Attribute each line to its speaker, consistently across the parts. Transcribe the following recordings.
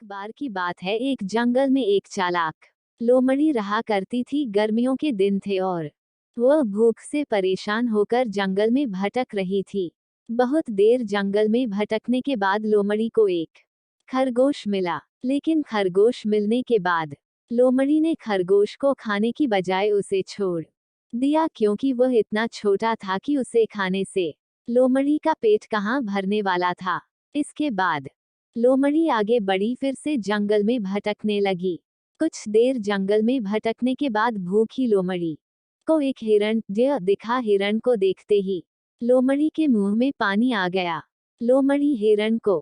Speaker 1: एक बार की बात है, एक जंगल में एक चालाक लोमड़ी रहा करती थी। गर्मियों के दिन थे और वह भूख से परेशान होकर जंगल में भटक रही थी। बहुत देर जंगल में भटकने के बाद लोमड़ी को एक खरगोश मिला, लेकिन खरगोश मिलने के बाद लोमड़ी ने खरगोश को खाने की बजाय उसे छोड़ दिया, क्योंकि वह इतना छोटा था कि उसे खाने से लोमड़ी का पेट कहाँ भरने वाला था। इसके बाद लोमड़ी आगे बढ़ी, फिर से जंगल में भटकने लगी। कुछ देर जंगल में भटकने के बाद भूखी लोमड़ी को एक हिरण दिखा। हिरण को देखते ही लोमड़ी के मुंह में पानी आ गया। लोमड़ी हिरण को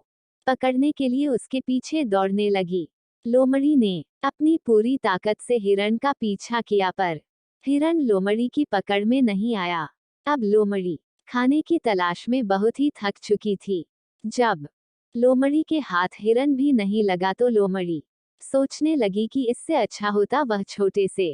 Speaker 1: पकड़ने के लिए उसके पीछे दौड़ने लगी। लोमड़ी ने अपनी पूरी ताकत से हिरण का पीछा किया, पर हिरण लोमड़ी की पकड़ में नहीं आया। अब लोमड़ी खाने की तलाश में बहुत ही थक चुकी थी। जब लोमड़ी के हाथ हिरण भी नहीं लगा तो लोमड़ी सोचने लगी कि इससे अच्छा होता वह छोटे से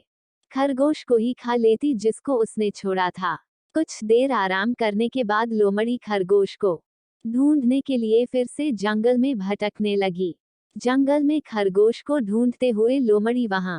Speaker 1: खरगोश को ही खा लेती जिसको उसने छोड़ा था। कुछ देर आराम करने के बाद लोमड़ी खरगोश को ढूंढने के लिए फिर से जंगल में भटकने लगी। जंगल में खरगोश को ढूंढते हुए लोमड़ी वहां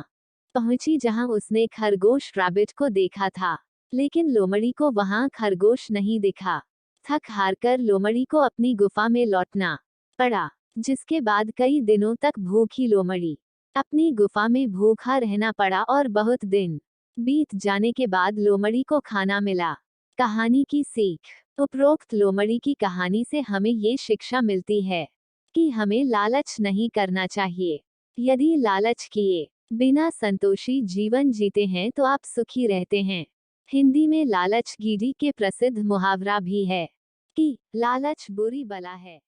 Speaker 1: पहुंची जहां उसने खरगोश रैबिट को देखा था, लेकिन लोमड़ी को वहां खरगोश नहीं दिखा। थक हारकर लोमड़ी को अपनी गुफा में लौटना पड़ा, जिसके बाद कई दिनों तक भूखी लोमड़ी अपनी गुफा में भूखा रहना पड़ा और बहुत दिन बीत जाने के बाद लोमड़ी को खाना मिला। कहानी की सीख। उपरोक्त लोमड़ी की कहानी से हमें ये शिक्षा मिलती है कि हमें लालच नहीं करना चाहिए। यदि लालच किए बिना संतोषी जीवन जीते हैं तो आप सुखी रहते हैं। हिंदी में लालच गीरी के प्रसिद्ध मुहावरा भी है कि लालच बुरी बला है।